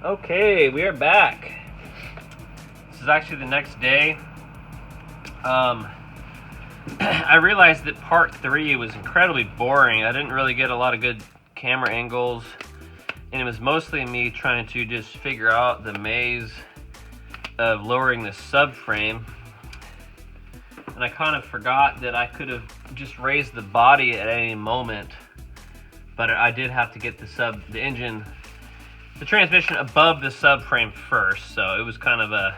Okay, we are back. This is actually the next day. I realized that part 3 was incredibly boring. I didn't really get a lot of good camera angles, and it was mostly me trying to just figure out the maze of lowering the subframe. And I kind of forgot that I could have just raised the body at any moment, but I did have to get the transmission above the subframe first, so it was kind of a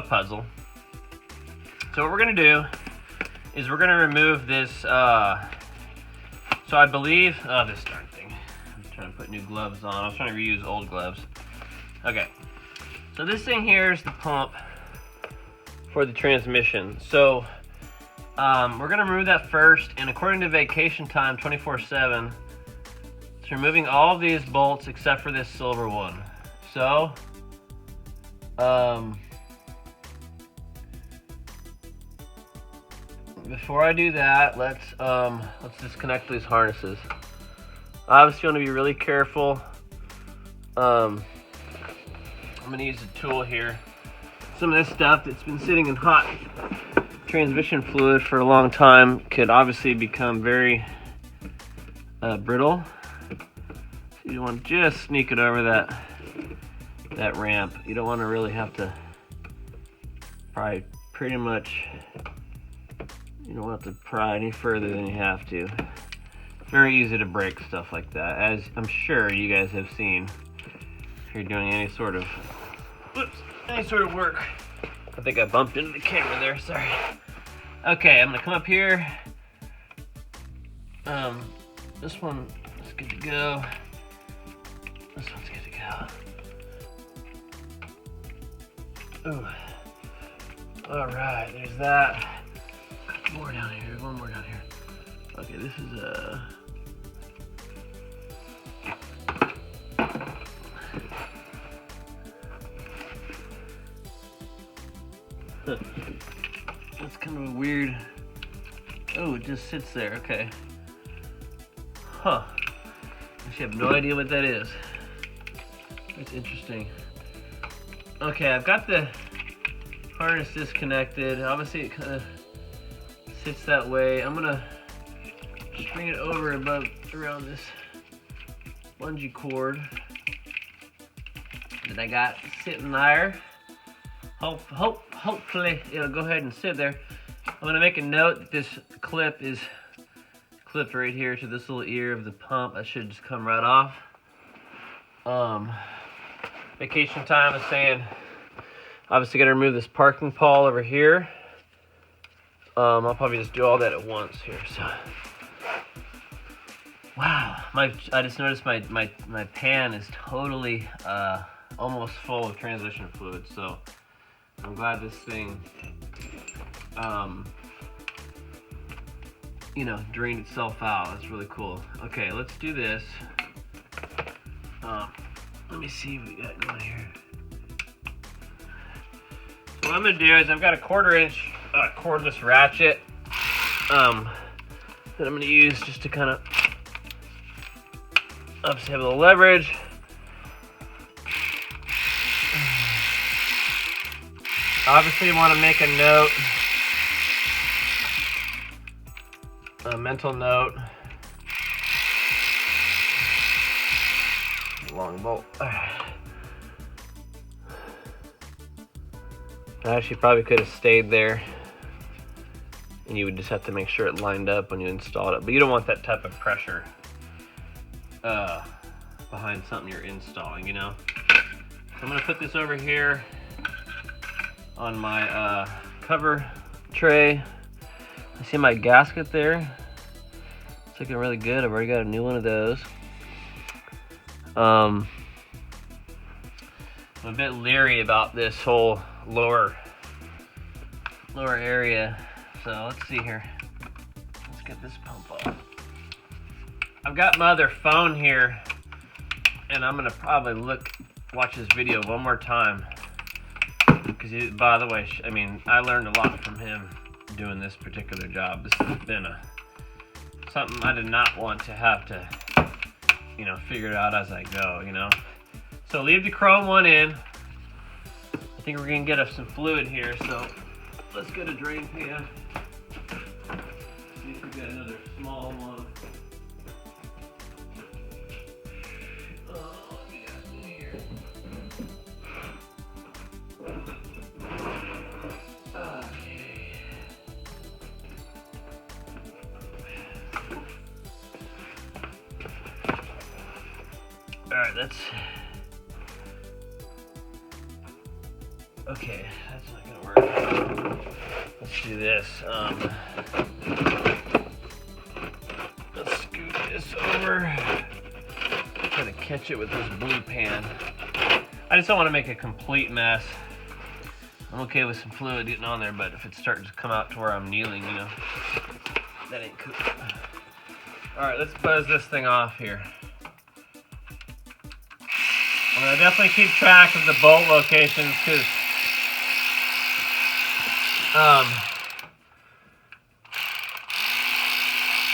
puzzle. So what we're gonna do is we're gonna remove this. So I believe, this darn thing. I'm trying to put new gloves on. I was trying to reuse old gloves. Okay. So this thing here is the pump for the transmission. So we're gonna remove that first, and according to Vacation Time 24/7, it's removing all of these bolts except for this silver one. So before I do that, let's disconnect these harnesses. Obviously, you want to be really careful. I'm gonna use a tool here. Some of this stuff that's been sitting in hot transmission fluid for a long time could obviously become very brittle. So you want to just sneak it over that ramp. You don't want to really have to pry pretty much. You don't have to pry any further than you have to. It's very easy to break stuff like that, as I'm sure you guys have seen if you're doing any sort of work. I think I bumped into the camera there, sorry. Okay, I'm gonna come up here. This one is good to go. This one's good to go. Ooh. All right, there's that. More down here, one more down here. Okay, this is that's kind of a weird. Oh, it just sits there. Okay. Huh. Actually, I have no idea what that is. That's interesting. Okay, I've got the harness disconnected. Obviously, it kind of sits that way. I'm gonna just bring it over around this bungee cord that I got sitting there. Hopefully it'll go ahead and sit there. I'm gonna make a note that this clip is clipped right here to this little ear of the pump. That should just come right off. Vacation Time is saying obviously gotta remove this parking pole over here. I'll probably just do all that at once here. So, wow, I just noticed my pan is totally almost full of transmission fluid. So I'm glad this thing, drained itself out. That's really cool. Okay, let's do this. Let me see what we got going here. So what I'm gonna do is I've got a 1/4 inch cordless ratchet that I'm going to use just to kind of obviously have a little leverage. Obviously, you want to make a note, a mental note. Long bolt. I actually probably could have stayed there, and you would just have to make sure it lined up when you installed it. But you don't want that type of pressure behind something you're installing, So I'm gonna put this over here on my cover tray. I see my gasket there. It's looking really good. I've already got a new one of those. I'm a bit leery about this whole lower area. So let's see here. Let's get this pump off. I've got my other phone here, and I'm gonna probably watch this video one more time. Because, by the way, I learned a lot from him doing this particular job. This has been something I did not want to have to, figure it out as I go, So leave the chrome one in. I think we're gonna get us some fluid here, so let's get a drain pan. See if we got another small one. What we got in here? Okay. Alright, that's okay, that's not gonna work. Let's do this. Let's scoot this over. Try to catch it with this blue pan. I just don't want to make a complete mess. I'm okay with some fluid getting on there, but if it's starting to come out to where I'm kneeling, you know, that ain't cool. Alright, let's buzz this thing off here. I'm going to definitely keep track of the bolt locations because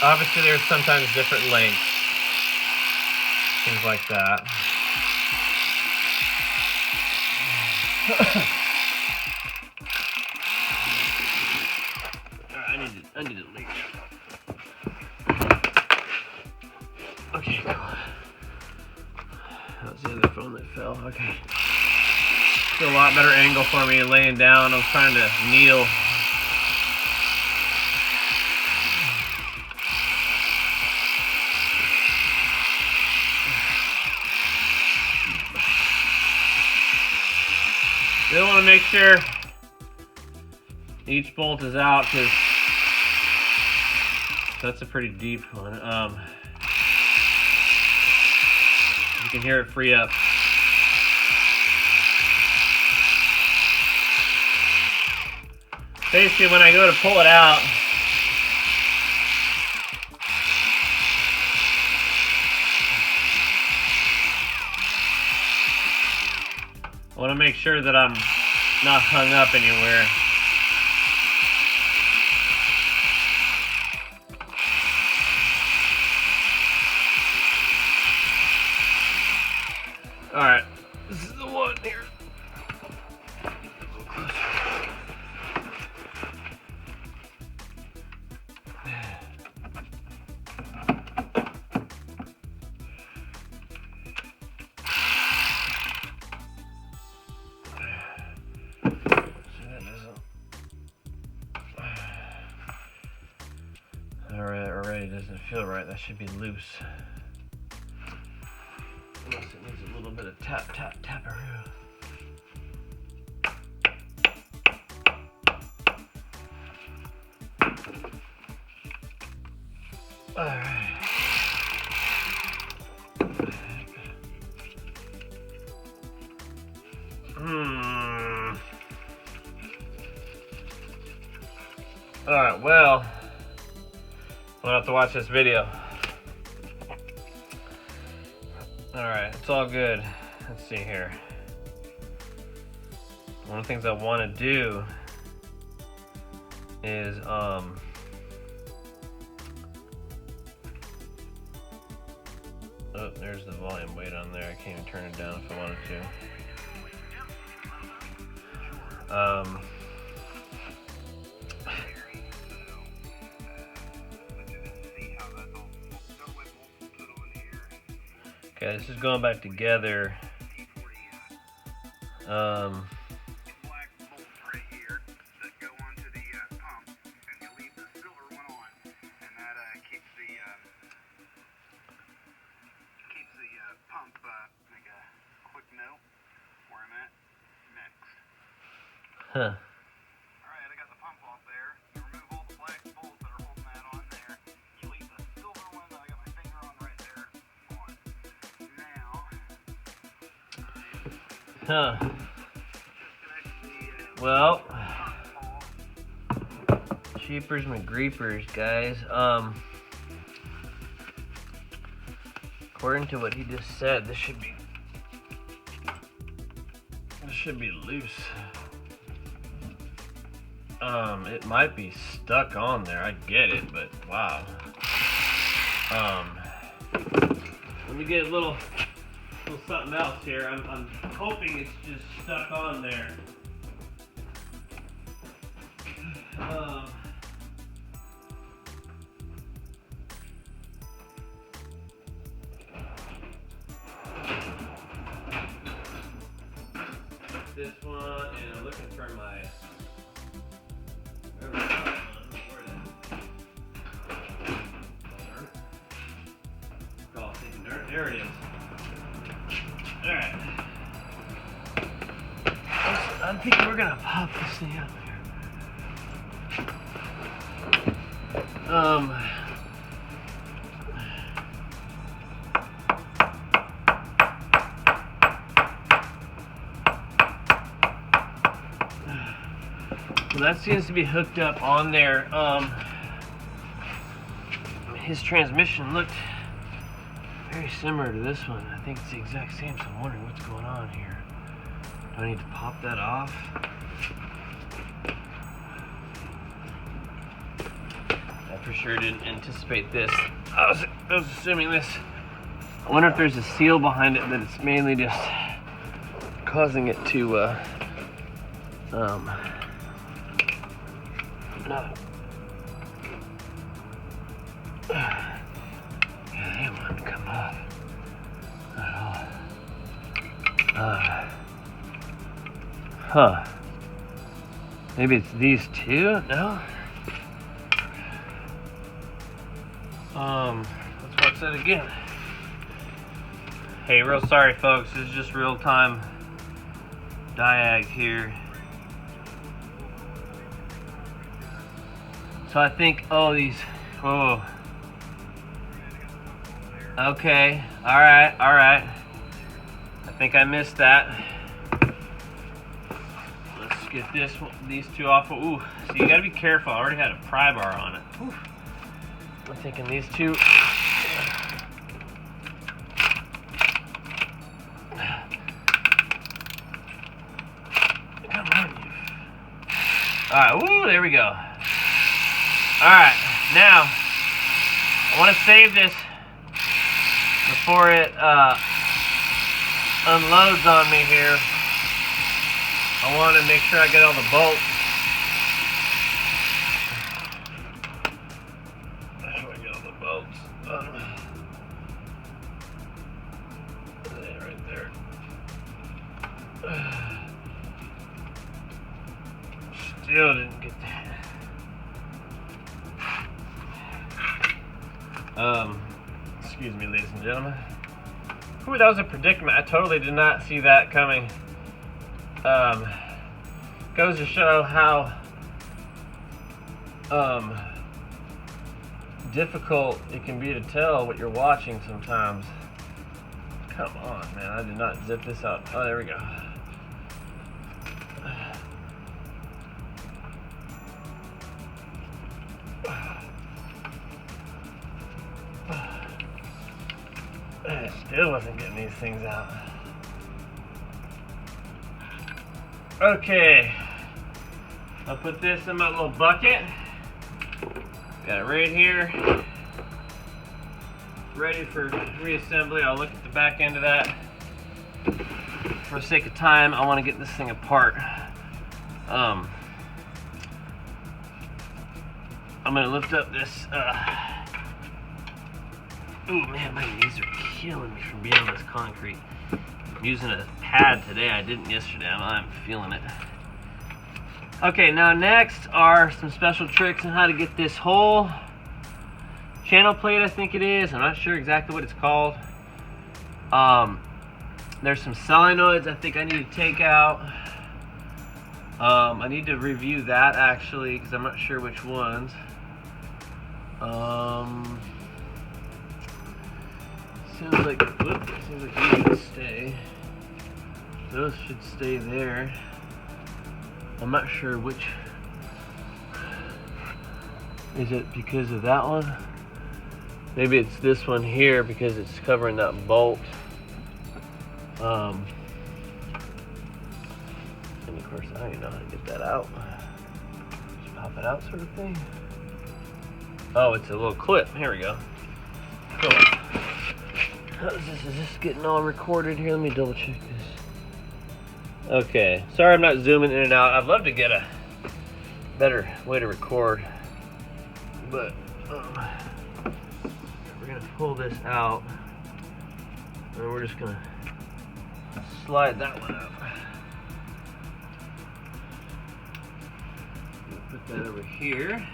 obviously there's sometimes different lengths, things like that. Alright, I need to leave. Okay, cool. That was the other phone that fell. Okay. It's a lot better angle for me laying down. I'm trying to kneel. You don't want to make sure each bolt is out because that's a pretty deep one. You can hear it free up. Basically, when I go to pull it out, I want to make sure that I'm not hung up anywhere. Alright, this is the one here. A little closer. Alright, it doesn't feel right. That should be loose. Unless it needs a little bit of taparoo. Alright. Alright, well, I'm gonna have to watch this video. Alright, it's all good. Let's see here. One of the things I want to do is oh, there's the volume weight on there. I can't even turn it down if I wanted to. Okay, this is going back together. Huh. Alright, I got the pump off there. You remove all the black bolts that are holding that on there. You leave the silver one that I got my finger on right there on. Now. Huh. Well. Jeepers McGreepers, guys. According to what he just said, this should be loose. It might be stuck on there. I get it, but wow. Let me get a little little something else here. I'm hoping it's just stuck on there. This one, and I'm looking for my. There it is. Alright. I'm thinking we're gonna pop this thing out here. Well, that seems to be hooked up on there. His transmission looked very similar to this one. I think it's the exact same, so I'm wondering what's going on here. Do I need to pop that off? I for sure didn't anticipate this. I was assuming this. I wonder if there's a seal behind it that it's mainly just causing it to no. Yeah, they wouldn't come off at all. Huh. Maybe it's these two? No? Let's watch that again. Hey, real sorry folks, this is just real time diag here. So I think, oh, these, oh. Okay, alright. I think I missed that. Let's get these two off. Ooh, so you gotta be careful. I already had a pry bar on it. Ooh. I'm thinking these two. Come on, you. Alright, woo, there we go. Alright, now, I want to save this before it unloads on me here. I want to make sure I get all the bolts. How do I get all the bolts? Right there. Still didn't get that. Excuse me, ladies and gentlemen. Ooh, that was a predicament. I totally did not see that coming. Goes to show how difficult it can be to tell what you're watching sometimes. Come on, man. I did not zip this up. Oh, there we go. I still wasn't getting these things out. Okay. I'll put this in my little bucket. Got it right here. Ready for reassembly. I'll look at the back end of that. For the sake of time, I want to get this thing apart. I'm going to lift up this. Ooh, man, my knees are killing me from being on this concrete. I'm using a pad today. I didn't yesterday. I'm feeling it. Okay, now next are some special tricks on how to get this whole channel plate, I think it is. I'm not sure exactly what it's called. There's some solenoids I think I need to take out. I need to review that actually because I'm not sure which ones. Seems like these should stay. Those should stay there. I'm not sure which. Is it because of that one? Maybe it's this one here because it's covering that bolt. And of course I don't know how to get that out. Just pop it out sort of thing. Oh, it's a little clip. Here we go. Cool. Is this getting all recorded here? Let me double check this. Okay, sorry I'm not zooming in and out. I'd love to get a better way to record, but we're gonna pull this out and we're just gonna slide that one up. Put that over here.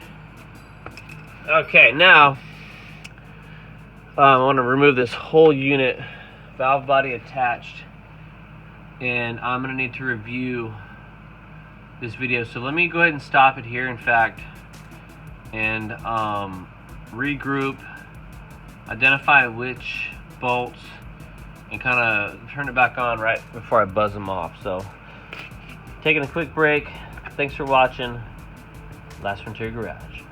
Okay, now I want to remove this whole unit, valve body attached, and I'm going to need to review this video. So let me go ahead and stop it here, in fact, and regroup, identify which bolts, and kind of turn it back on right before I buzz them off. So taking a quick break. Thanks for watching Last Frontier Garage.